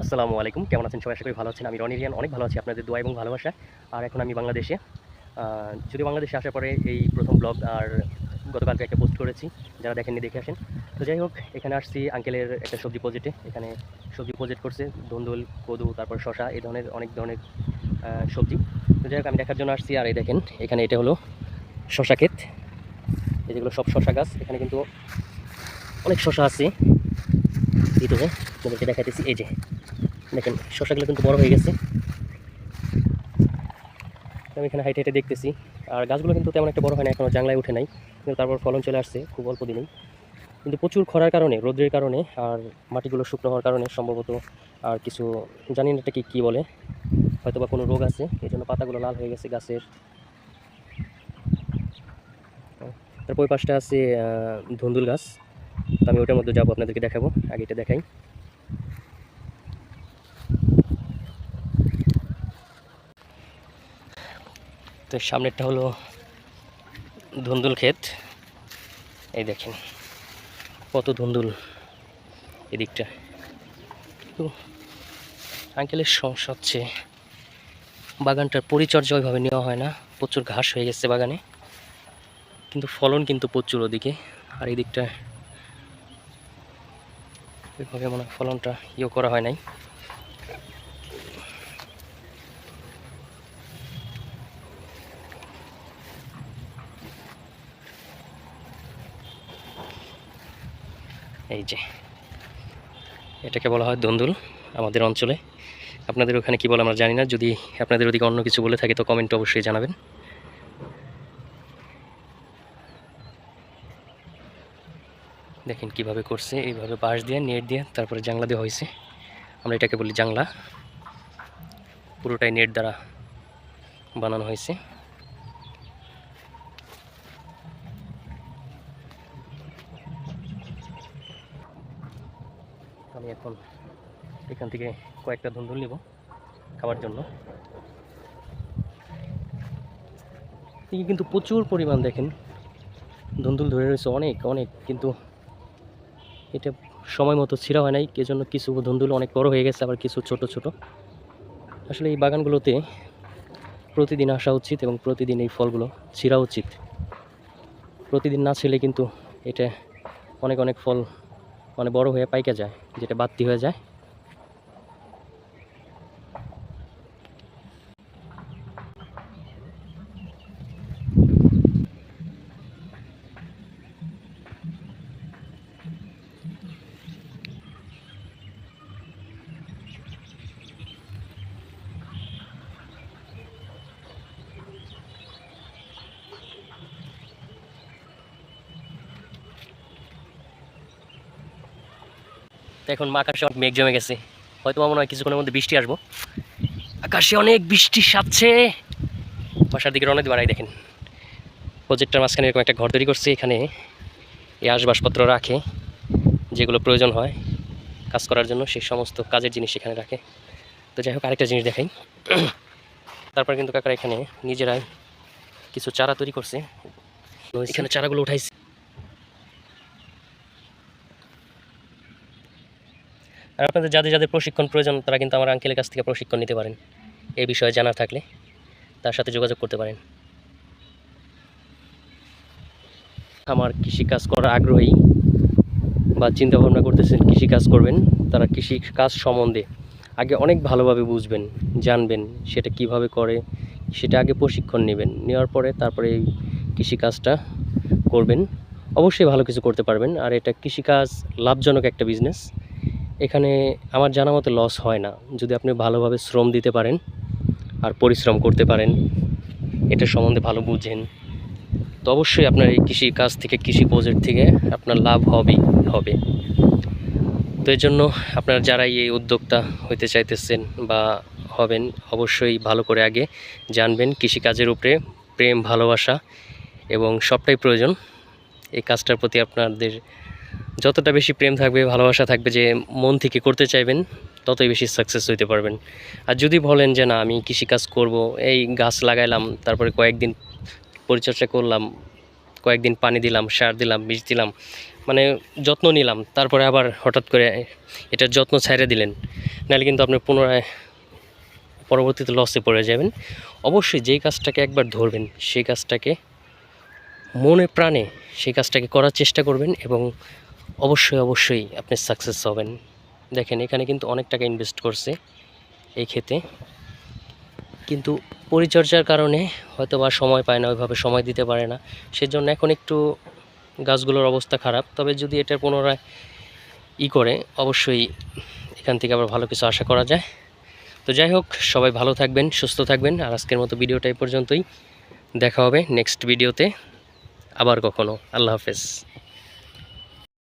আসসালামু আলাইকুম, কেমন আছেন সবাই? আশা করি ভালো আছেন। আমি রনি রিয়ান অনেক ভালো আছি আপনাদের দোয়া এবং ভালোবাসায়। আর এখন আমি বাংলাদেশে। যদিও বাংলাদেশে আসার পরে এই প্রথম ব্লগ আর গতকালকে একটা পোস্ট করেছি। যারা দেখেননি দেখে আসেন। তো যাই হোক, এখানে আসছি আঙ্কেলের একটা সবজি প্রজেক্টে। এখানে সবজি প্রজেক্ট করছে ধুন্দুল, কদু, তারপর শসা, এই ধরনের অনেক ধরনের সবজি। তো যাই হোক, আমি দেখার জন্য আসছি। আর এই দেখেন, এখানে এটা হলো শসা ক্ষেত। এই যেগুলো সব শসা গাছ। এখানে কিন্তু অনেক শসা আছে ভিতরে, আপনাদেরকে দেখাইতেছি। এই যে দেখেন, শসাগুলো কিন্তু বড় হয়ে গেছে। আমি এখানে হাইটে হেঁটে দেখতেছি। আর গাছগুলো কিন্তু তেমন একটা বড় হয় না, এখনও জাংলায় উঠে নাই, কিন্তু তারপর ফলন চলে আসছে খুব অল্প দিনেই। কিন্তু প্রচুর খরার কারণে, রোদ্রের কারণে আর মাটিগুলো শুকনো হওয়ার কারণে সম্ভবত, আর কিছু জানি না এটাকে কী বলে, হয়তো বা কোনো রোগ আছে, এই জন্য পাতাগুলো লাল হয়ে গেছে গাছের। তারপর ওই পাশটা আছে ধুন্দুল গাছ। তো আমি ওটার মধ্যে যাবো, আপনাদেরকে দেখাবো। আগে এটা দেখাই। তো সামনেরটা হলো ধুন্দুল ক্ষেত। এই দেখেন কত ধুন্দুল এদিকটা। তো আঙ্কেলের সমস্যা হচ্ছে বাগানটার পরিচর্যা ওইভাবে নেওয়া হয় না, প্রচুর ঘাস হয়ে গেছে বাগানে, কিন্তু ফলন কিন্তু প্রচুর ওদিকে। আর এই দিকটা ওইভাবে মনে হয় ফলনটা করা হয় নাই। এই যে এটাকে বলা হয় ধুন্দুল আমাদের অঞ্চলে। আপনাদের ওখানে কি বলে আমরা জানি না, যদি আপনাদের ওদিকে অন্য কিছু বলে থাকে তো কমেন্টে অবশ্যই জানাবেন। দেখেন কিভাবে করছে, এইভাবে বাঁশ দিয়ে, নেট দিয়ে, তারপরে জাংলা দেওয়া হয়েছে। আমরা এটাকে বলি জাংলা। পুরোটাই নেট দ্বারা বানানো হয়েছে। আমি এখন এখান থেকে কয়েকটা ধুন্দুল নিব খাওয়ার জন্য। কিন্তু প্রচুর পরিমাণ দেখেন ধুন্দুল ধরে রয়েছে, অনেক অনেক, কিন্তু এটা সময় মতো ছিঁড়া হয় নাই, এজন্য কিছু ধুন্দুল অনেক বড় হয়ে গেছে, আবার কিছু ছোট ছোট। আসলে এই বাগানগুলোতে প্রতিদিন আসা উচিত এবং প্রতিদিন এই ফলগুলো ছিঁড়া উচিত। প্রতিদিন না ছিলে কিন্তু এটা অনেক অনেক ফল মানে বড় হয়ে পাইকা যায়, যেটা বাড়তি হয়ে যায়। তো এখন আকাশে অনেক মেঘ জমে গেছে, হয়তো মনে হয় কিছুক্ষণের মধ্যে বৃষ্টি আসবো। আকাশে অনেক বৃষ্টি সাপছে। বাসার দিকে রওনা দিব। আর দেখেন প্রজেক্টটার মাঝখানে এরকম একটা ঘর তৈরি করছে, এখানে এই আসবাবপত্র রাখে যেগুলো প্রয়োজন হয় কাজ করার জন্য, সেই সমস্ত কাজের জিনিস এখানে রাখে। তো যাই হোক, আরেকটা জিনিস দেখাই। তারপর কিন্তু কাকারা এখানে নিজেরাই কিছু চারা তৈরি করছে, এখানে চারাগুলো উঠাইছে। আর আপনাদের যাদের যাদের প্রশিক্ষণ প্রয়োজন, তারা কিন্তু আমার আঙ্কেলের কাছ থেকে প্রশিক্ষণ নিতে পারেন। এই বিষয়ে জানা থাকলে তার সাথে যোগাযোগ করতে পারেন। আমার কৃষিকাজ করার আগ্রহী বা চিন্তা ভাবনা করতেছেন কৃষিকাজ করবেন, তারা কৃষিকাজ সম্বন্ধে আগে অনেক ভালোভাবে বুঝবেন, জানবেন সেটা কিভাবে করে, সেটা আগে প্রশিক্ষণ নেবেন। নেওয়ার পরে তারপরে এই কৃষিকাজটা করবেন, অবশ্যই ভালো কিছু করতে পারবেন। আর এটা কৃষিকাজ লাভজনক একটা বিজনেস। এখানে আমার জানা মতো লস হয় না, যদি আপনি ভালোভাবে শ্রম দিতে পারেন আর পরিশ্রম করতে পারেন, এটা সম্বন্ধে ভালো বুঝেন, তো অবশ্যই আপনার এই কৃষিকাজ থেকে, কৃষি প্রজেক্ট থেকে আপনার লাভ হবেই হবে। তো এর জন্য আপনারা যারা এই উদ্যোক্তা হইতে চাইতেছেন বা হবেন, অবশ্যই ভালো করে আগে জানবেন কৃষিকাজের উপরে প্রেম, ভালোবাসা এবং সবটাই প্রয়োজন। এই কাজটার প্রতি আপনাদের যতটা বেশি প্রেম থাকবে, ভালোবাসা থাকবে, যে মন থেকে করতে চাইবেন, ততই বেশি সাকসেস হইতে পারবেন। আর যদি বলেন যে না আমি কৃষিকাজ করব, এই গাছ লাগাইলাম, তারপরে কয়েকদিন পরিচর্যা করলাম, কয়েকদিন পানি দিলাম, সার দিলাম, বীজ দিলাম, মানে যত্ন নিলাম, তারপরে আবার হঠাৎ করে এটার যত্ন ছেড়ে দিলেন, নাহলে কিন্তু আপনি পুনরায় পরবর্তীতে লসে পড়ে যাবেন। অবশ্যই যেই কাজটাকে একবার ধরবেন সেই কাজটাকে মনে প্রাণে সেই কাজটাকে করার চেষ্টা করবেন এবং অবশ্যই আপনি সাকসেস হবেন। দেখেন এখানে কিন্তু অনেক টাকা ইনভেস্ট করছে এই ক্ষেতে, কিন্তু পরিচর্যার কারণে হয়তো বা সময় পায় না, ওইভাবে সময় দিতে পারে না, সেজন্য এখন একটু গাছগুলোর অবস্থা খারাপ। তবে যদি এটার পুনরায় করে অবশ্যই এখান থেকে আবার ভালো কিছু আশা করা যায়। তো যাই হোক, সবাই ভালো থাকবেন, সুস্থ থাকবেন। আর আজকের মতো ভিডিওটা এই পর্যন্তই। দেখা হবে নেক্সট ভিডিওতে আবার কখনো। আল্লাহ হাফেজ।